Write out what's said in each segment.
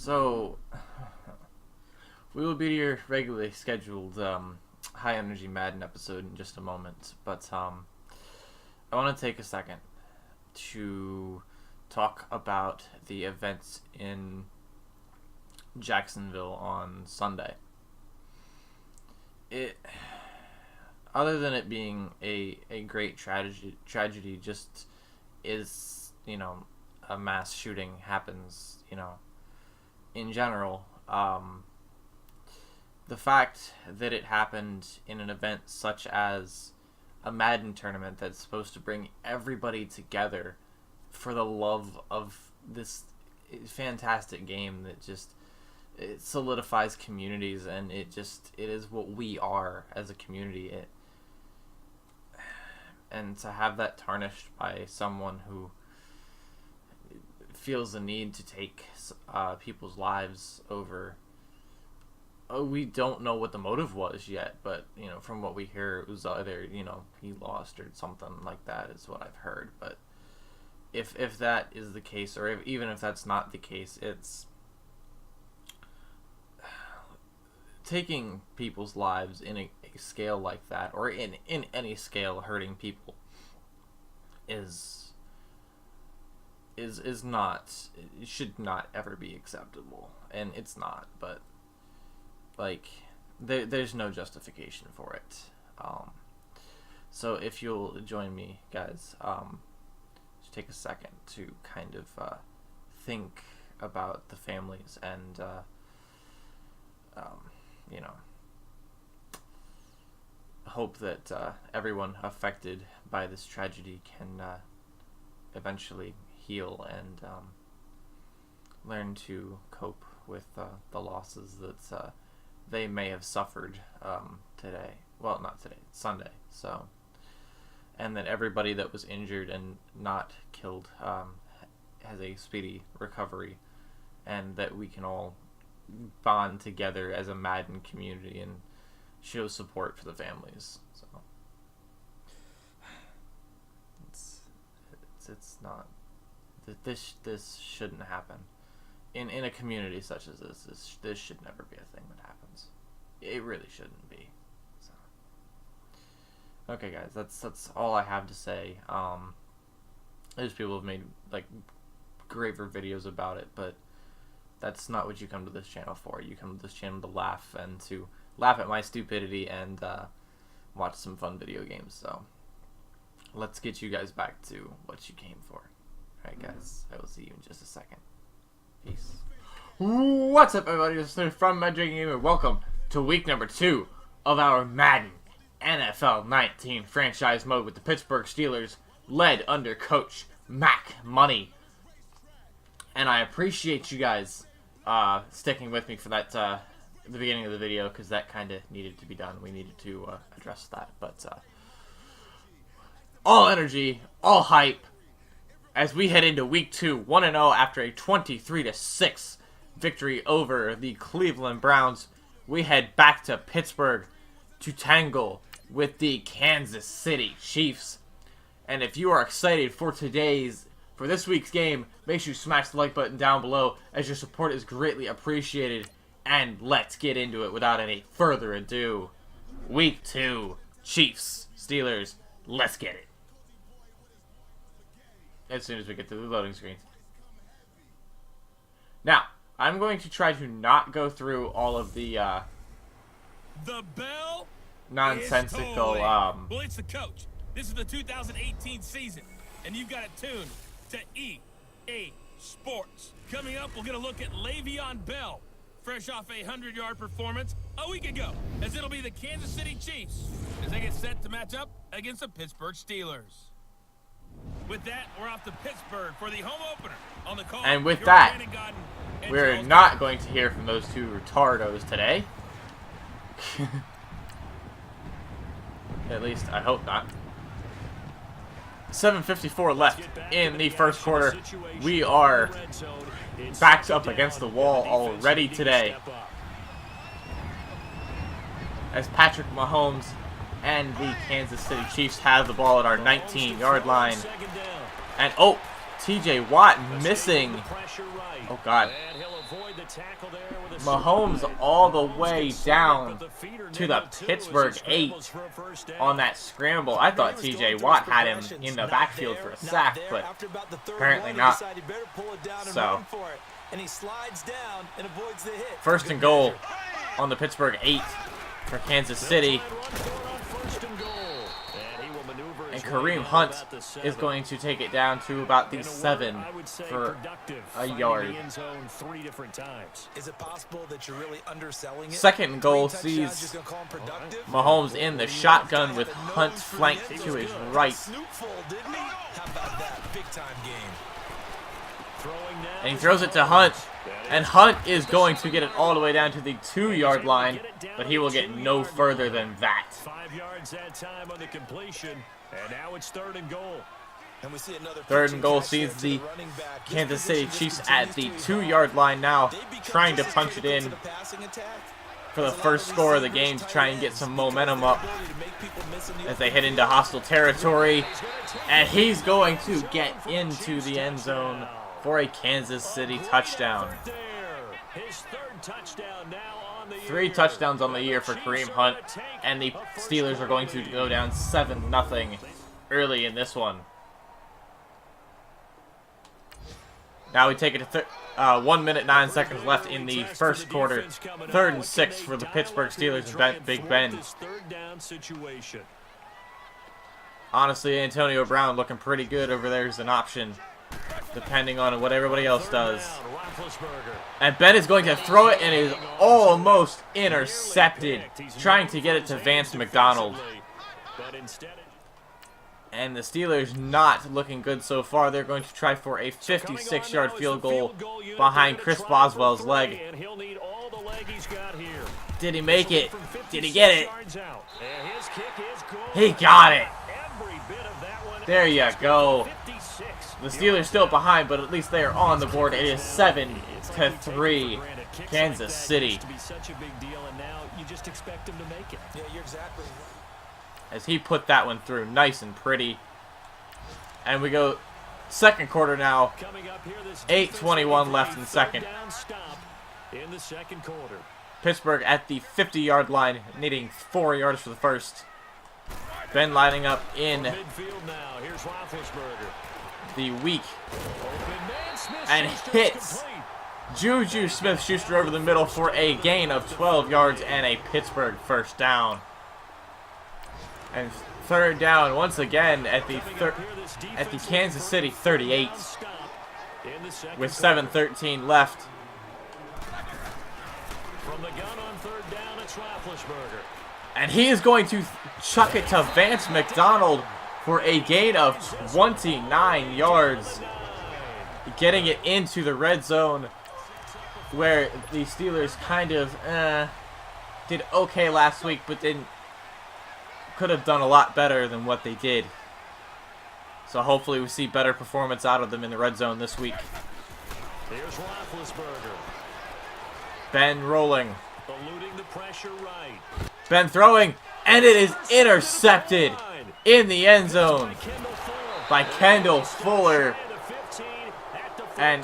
So, we will be your regularly scheduled high energy Madden episode in just a moment, but I want to take a second to talk about the events in Jacksonville on Sunday. Other than it being a great tragedy just is, a mass shooting happens, in general. The fact that it happened in an event such as a Madden tournament that's supposed to bring everybody together for the love of this fantastic game that it solidifies communities, and it is what we are as a community. And to have that tarnished by someone who feels the need to take people's lives over. We don't know what the motive was yet, but from what we hear, it was either he lost or something like that is what I've heard. But if that is the case, or even if that's not the case, it's taking people's lives in a scale like that, or in any scale, hurting people is not, it should not ever be acceptable, and it's not. But there's no justification for it. So if you'll join me, guys, just take a second to kind of think about the families and hope that everyone affected by this tragedy can eventually heal and learn to cope with the losses that they may have suffered today. Well, not today, Sunday. So, and that everybody that was injured and not killed has a speedy recovery, and that we can all bond together as a Madden community and show support for the families. So it's not that this shouldn't happen in a community such as this should never be a thing that happens. It really shouldn't be. So okay, guys, that's all I have to say. There's people who have made graver videos about it, but that's not what you come to this channel for. You come to this channel to laugh, and to laugh at my stupidity and watch some fun video games. So let's get you guys back to what you came for. Alright, guys, I will see you in just a second. Peace. What's up, everybody? This is from My Drinking Gamer. Welcome to week number 2 of our Madden NFL 19 franchise mode with the Pittsburgh Steelers, led under Coach Mac Money. And I appreciate you guys sticking with me for that the beginning of the video, because that kind of needed to be done. We needed to address that. But all energy, all hype, as we head into week 2, 1-0 after a 23-6 victory over the Cleveland Browns. We head back to Pittsburgh to tangle with the Kansas City Chiefs. And if you are excited for this week's game, make sure you smash the like button down below, as your support is greatly appreciated. And let's get into it without any further ado. Week 2, Chiefs, Steelers, let's get it. As soon as we get to the loading screens. Now, I'm going to try to not go through all of the bell nonsensical well, it's the coach. This is the 2018 season, and you've got it tuned to EA Sports. Coming up, we'll get a look at Le'Veon Bell, fresh off a 100-yard performance a week ago, as it'll be the Kansas City Chiefs as they get set to match up against the Pittsburgh Steelers. With that, we're off to Pittsburgh for the home opener on the call. And with that, we're not going to hear from those two retardos today. At least, I hope not. 7:54 left in the first quarter. We are backed up against the wall already today, as Patrick Mahomes and the Kansas City Chiefs have the ball at our 19-yard line. And, oh, TJ Watt missing. Oh, God. Mahomes all the way down to the Pittsburgh 8 on that scramble. I thought TJ Watt had him in the backfield for a sack, but apparently not. So, first and goal on the Pittsburgh 8 for Kansas City. And Kareem Hunt is going to take it down to about the 7 for a yard. Second and goal sees Mahomes in the shotgun with Hunt flanked to his right. And he throws it to Hunt. And Hunt is going to get it all the way down to the 2-yard line, but he will get no further than that. 5 yards that time on the completion, and now it's third and goal. Third and goal sees the Kansas City Chiefs at the 2-yard line now, trying to punch it in for the first score of the game to try and get some momentum up as they head into hostile territory. And he's going to get into the end zone for a Kansas City touchdown. 3 touchdowns on the year for Kareem Hunt, and the Steelers are going to go down 7-0 early in this one. Now we take it to 1 minute 9 seconds left in the first quarter. 3rd and 6 for the Pittsburgh Steelers and Big Ben. Honestly, Antonio Brown looking pretty good over there as an option, depending on what everybody else does. And Ben is going to throw it and is almost intercepted, trying to get it to Vance McDonald. And the Steelers not looking good so far. They're going to try for a 56-yard field goal behind Chris Boswell's leg. Did he make it? Did he get it? He got it. There you go. The Steelers still behind, but at least they are on the board. It is 7-3, Kansas City. As he put that one through nice and pretty. And we go second quarter now. 8:21 left in second. Pittsburgh at the 50-yard line, needing 4 yards for the first. Ben lining up in the weak and hits Juju Smith-Schuster over the middle for a gain of 12 yards and a Pittsburgh first down. And third down once again at the Kansas City 38 with 7:13 left. From the gun on third down, it's Roethlisberger. And he is going to chuck it to Vance McDonald for a gain of 29 yards, getting it into the red zone, where the Steelers kind of did okay last week, but could have done a lot better than what they did. So hopefully we see better performance out of them in the red zone this week. Here's Roethlisberger. Ben rolling. Eluding the pressure right. Ben throwing, and it is intercepted in the end zone by Kendall Fuller. And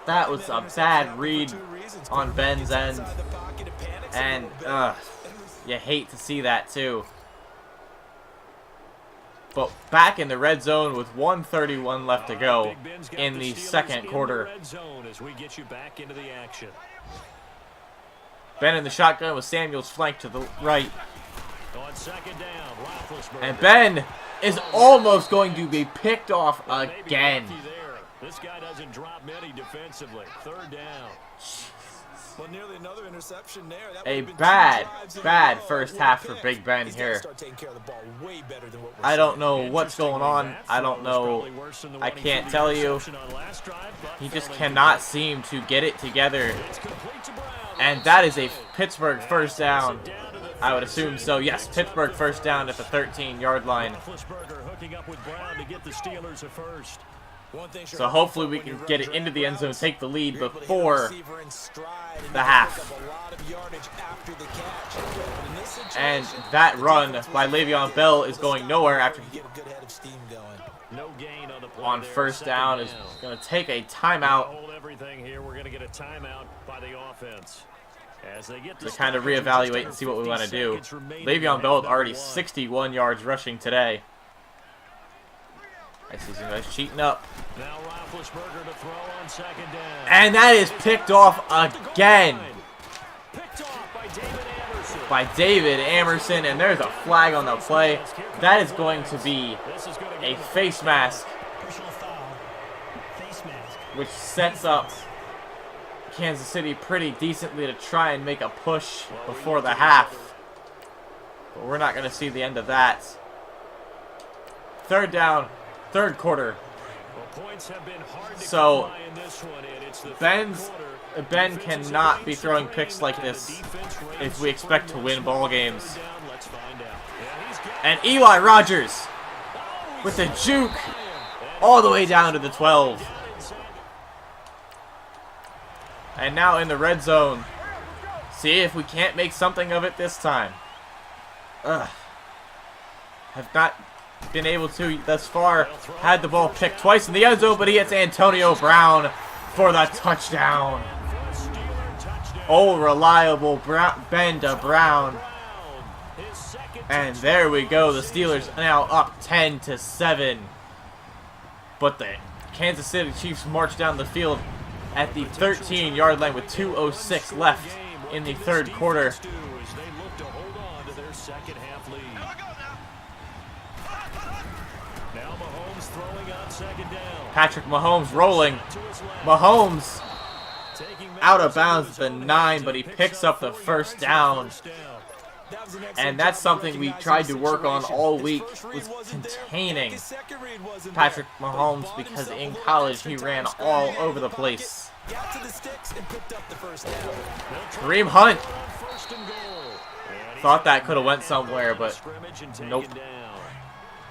that was a bad read on Ben's end. And you hate to see that too. But back in the red zone with 1:31 left to go in the second quarter. Ben in the shotgun with Samuels flanked to the right. And Ben is almost going to be picked off again. This guy doesn't drop many defensively. Third down. Well, nearly another interception there. A bad first half for Big Ben here. I don't know what's going on. I don't know. I can't tell you. He just cannot seem to get it together. And that is a Pittsburgh first down. I would assume so. Yes, Pittsburgh first down at the 13-yard line. So hopefully we can get it into the end zone, take the lead before the half. And that run by Le'Veon Bell is going nowhere after he... No gain on the on first down is going to take a timeout Hold everything here. We're going to get a timeout by the offense. As they get to kind of reevaluate and see what we want to do. Le'Veon Bell already 61 yards rushing today. I see some guys cheating up. Now Roethlisberger to throw on second down. And that is picked off again Picked off by David Anderson. by David Amerson, and there's a flag on the play. That is going to be a face mask, which sets up Kansas City pretty decently to try and make a push before the half. But we're not going to see the end of that. Third down, third quarter. So Ben cannot be throwing picks like this if we expect to win ball games. And Eli Rogers with the juke all the way down to the 12. And now in the red zone. See if we can't make something of it this time. Have not been able to thus far. Had the ball picked twice in the end zone, but he hits Antonio Brown for the touchdown. Oh, reliable Ben to Brown. And there we go. The Steelers now up 10-7. But the Kansas City Chiefs march down the field at the 13-yard line with 2:06 left in the third quarter. Patrick Mahomes rolling. Mahomes out of bounds at the 9, but he picks up the first down. And that's something we tried to work on all week, was containing Patrick Mahomes, because in college he ran all over the place. Kareem Hunt thought that could have went somewhere, but nope.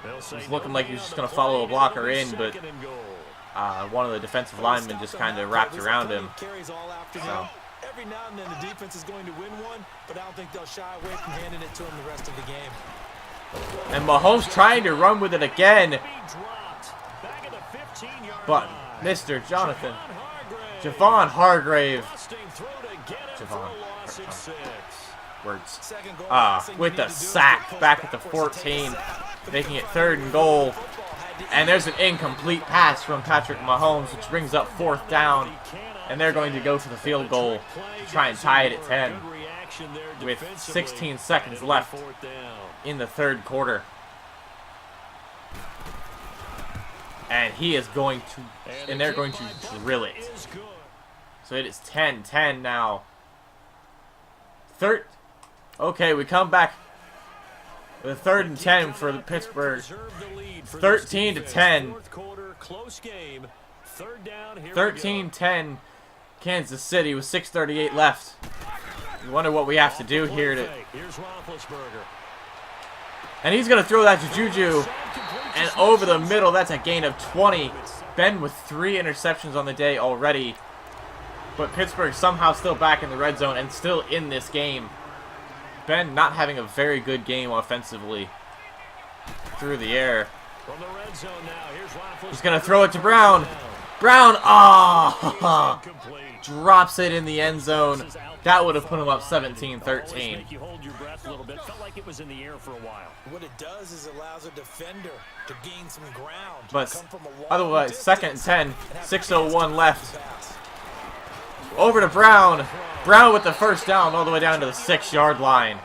It was looking like he was just going to follow a blocker in, but one of the defensive linemen just kind of wrapped around him. So. Every now and then the defense is going to win one, but I don't think they'll shy away from handing it to him the rest of the game. And Mahomes trying to run with it again. But Mr. Javon Hargrave. Words. With the sack back at the 14, making it 3rd and goal. And there's an incomplete pass from Patrick Mahomes, which brings up 4th down. And they're going to go for the field goal to try and tie it at 10 with 16 seconds left in the third quarter. And he is going to, and they're going to drill it. So it is 10-10 now. Okay, we come back with a 3rd and 10 for the Pittsburgh. 13-10. 13-10. Kansas City with 6:38 left. You wonder what we have to do here to. And he's going to throw that to Juju. And over the middle, that's a gain of 20. Ben with 3 interceptions on the day already. But Pittsburgh somehow still back in the red zone and still in this game. Ben not having a very good game offensively through the air. He's going to throw it to Brown. Brown, drops it in the end zone. That would have put him up 17-13. What it does is allows a defender to gain some ground. But otherwise, 2nd and 10, 6:01 left. Over to Brown. Brown with the first down all the way down to the 6-yard line.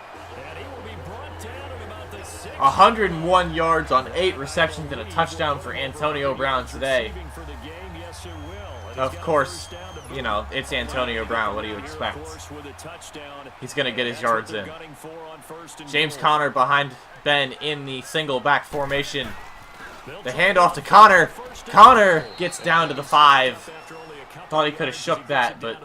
101 yards on 8 receptions and a touchdown for Antonio Brown today. Of course, you know, it's Antonio Brown. What do you expect? He's going to get his yards in. James Conner behind Ben in the single back formation. The handoff to Conner. Conner gets down to the 5. Thought he could have shook that, but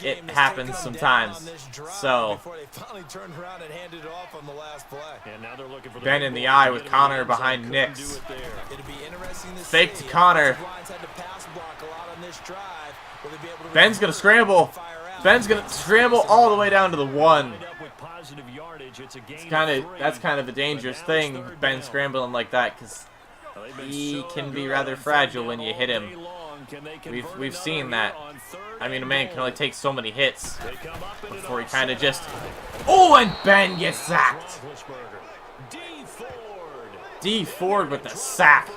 it happens sometimes. So, Ben in the eye with Conner behind Nix. Fake to Conner. Ben's going to scramble. Ben's going to scramble all the way down to the 1. That's kind of the dangerous thing, Ben scrambling like that, because he can be rather fragile when you hit him. We've seen that. I mean, a man can only take so many hits before he kind of just... Oh, and Ben gets sacked. D Ford with the sack.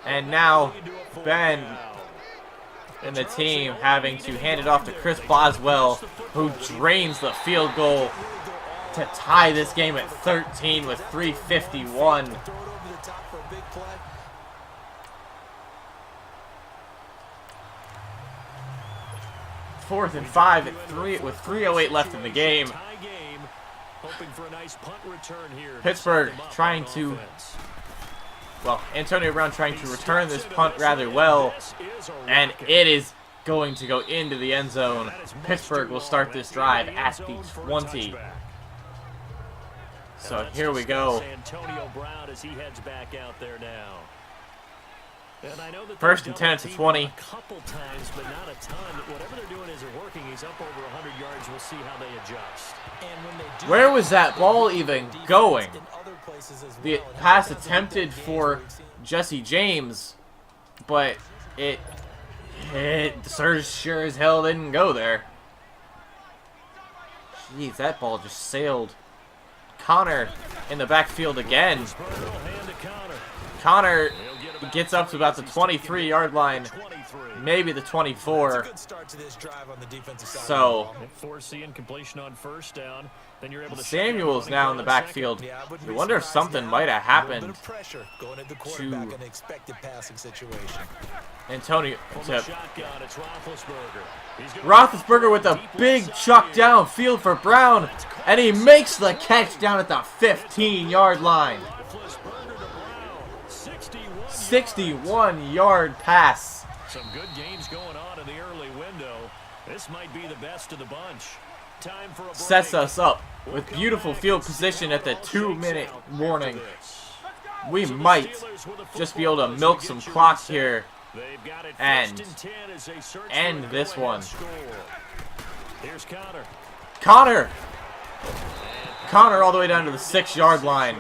And now Ben and the team having to hand it off to Chris Boswell, who drains the field goal to tie this game at 13 with 3:51. 4th and 5 at 3 with 3:08 left in the game. Pittsburgh trying to, well, Antonio Brown trying to return this punt rather well, and it is going to go into the end zone. Pittsburgh will start this drive at the 20. So here we go. Antonio Brown as he heads back out there now. And I know that 1st and 10 at the 20. A couple times, but not a ton. Whatever they're doing isn't working. He's up over 100 yards. We'll see how they adjust. And when they do, Where was that ball even going? The pass attempted for Jesse James, but it sure as hell didn't go there. Jeez, that ball just sailed. Connor in the backfield again. Connor gets up to about the 23-yard line, maybe the 24. So Samuel's now in the backfield. I wonder if something might have happened to Antonio. Roethlisberger with a big chuck downfield for Brown, and he makes the catch down at the 15-yard line. 61-yard pass. Some good games going on in the early window. This might be the best of the bunch. Time for a break. Sets us up with beautiful field position at the 2-minute warning. We might just be able to milk some clock here and end this one. Here's Connor. Connor all the way down to the 6-yard line.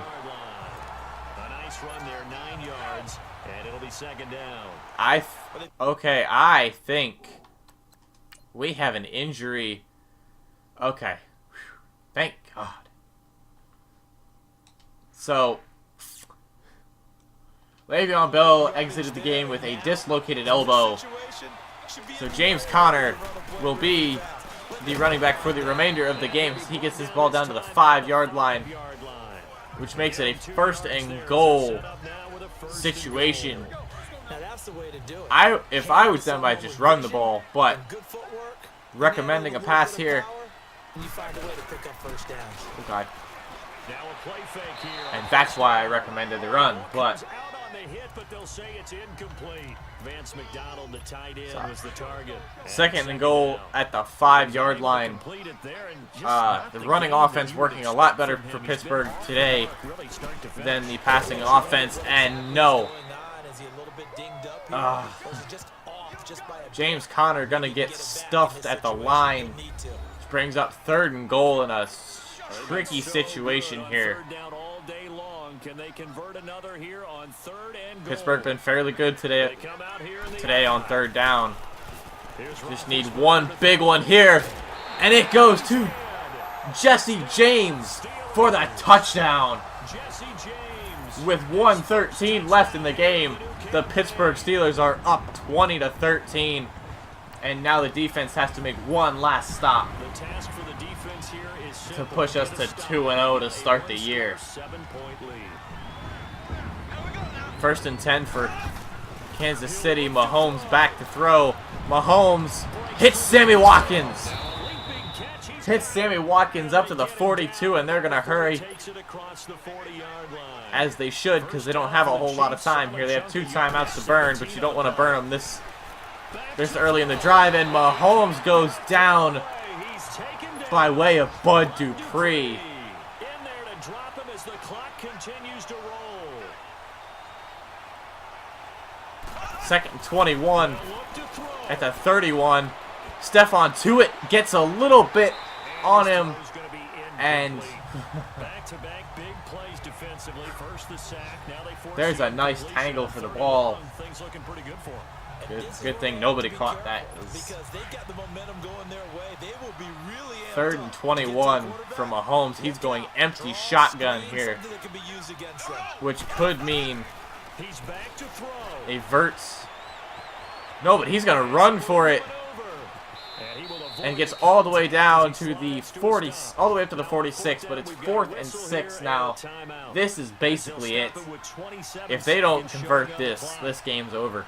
A nice run there, 9 yards, and it'll be 2nd down. I think we have an injury. Okay. Whew. Thank God. So, Le'Veon Bell exited the game with a dislocated elbow. So James Conner will be the running back for the remainder of the game. He gets this ball down to the 5-yard line, which makes it a 1st and goal situation. If I was them, I'd just run the ball, but recommending a pass here. Okay. And that's why I recommended the run, but so, 2nd and goal at the 5-yard line. The running offense working a lot better for Pittsburgh today than the passing offense, and no. James Conner gonna get stuffed at the line, which brings up 3rd and goal in a tricky situation here. Pittsburgh been fairly good today on 3rd down. Just need one big one here, and it goes to Jesse James for the touchdown. With 1:13 left in the game, the Pittsburgh Steelers are up 20-13, and now the defense has to make one last stop to push us to 2-0 to start the year. 1st and 10 for Kansas City. Mahomes back to throw. Mahomes hits Sammy Watkins. Hits Sammy Watkins up to the 42, and they're going to hurry, as they should, because they don't have a whole lot of time here. They have 2 timeouts to burn, but you don't want to burn them this early in the drive, and Mahomes goes down by way of Bud Dupree. 2nd and 21 at the 31. Stephon Tuitt gets a little bit on him, And back-to-back big plays defensively. First the sack. Now they force there's a nice tangle for the ball. Things looking pretty good for them. Good thing nobody caught that. Because they got the momentum going their way. They will be really 3rd and 21 from Mahomes. He's going empty shotgun here, which could mean He's back to throw. a Verts. No, but he's going to run for it. And gets all the way down to the 40, all the way up to the 46, but it's 4th and 6 now. This is basically it. If they don't convert this game's over.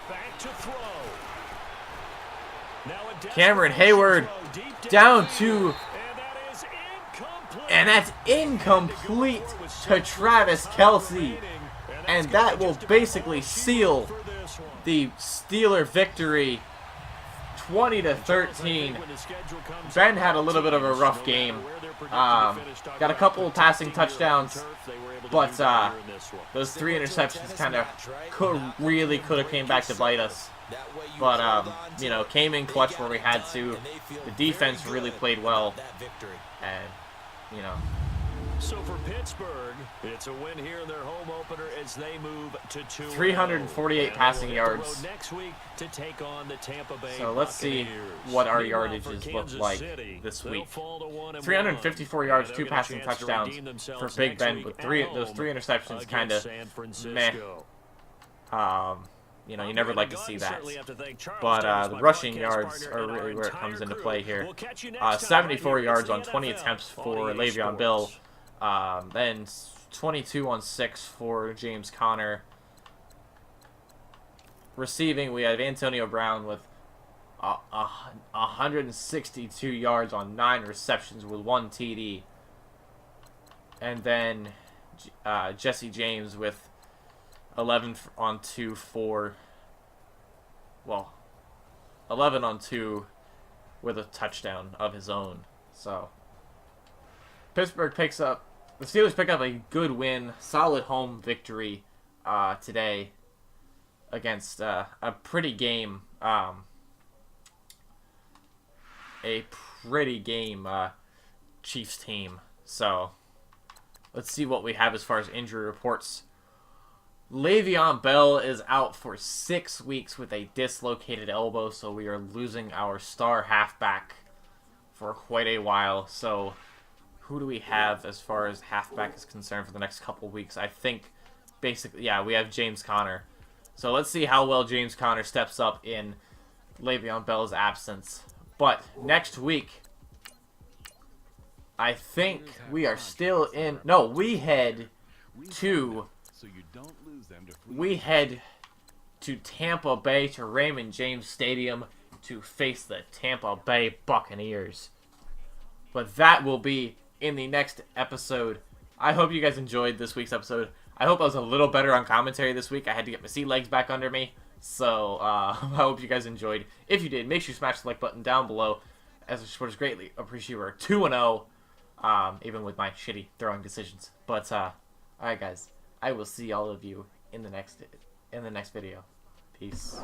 Back to throw. Cameron Hayward down to, and that's incomplete to Travis Kelce. And that will basically seal the Steeler victory, 20-13. Ben had a little bit of a rough game. Got a couple of passing touchdowns, but those 3 interceptions kind of could have came back to bite us. But you know, came in clutch where we had to. The defense really played well, and you know. So for Pittsburgh, it's a win here in their home opener as they move to 2-0. 348 passing yards. Next week to take on the Tampa Bay So let's see what our yardages look like this week. 354 yards, 2 passing touchdowns for Big Ben, but those 3 interceptions kind of meh. You know, you never like to see that. But the rushing yards are really where it comes into play here. 74 yards on 20 attempts for Le'Veon Bell. Then 22 on 6 for James Conner. Receiving, we have Antonio Brown with 162 yards on 9 receptions with 1 TD. And then Jesse James with 11 on 2 for, well, 11 on 2 with a touchdown of his own. So Pittsburgh picks up, the Steelers pick up a good win, solid home victory today against a pretty game, Chiefs team. So let's see what we have as far as injury reports. Le'Veon Bell is out for 6 weeks with a dislocated elbow, so we are losing our star halfback for quite a while. So who do we have as far as halfback is concerned for the next couple weeks? I think basically, yeah, we have James Conner. So let's see how well James Conner steps up in Le'Veon Bell's absence. But next week, I think we are still in... No, we head to Tampa Bay, to Raymond James Stadium, to face the Tampa Bay Buccaneers. But that will be in the next episode. I hope you guys enjoyed this week's episode. I hope I was a little better on commentary this week. I had to get my sea legs back under me. So, I hope you guys enjoyed. If you did, make sure you smash the like button down below, as the supporters greatly appreciate. We're 2-0, even with my shitty throwing decisions. But, alright guys, I will see all of you in the next video. Peace.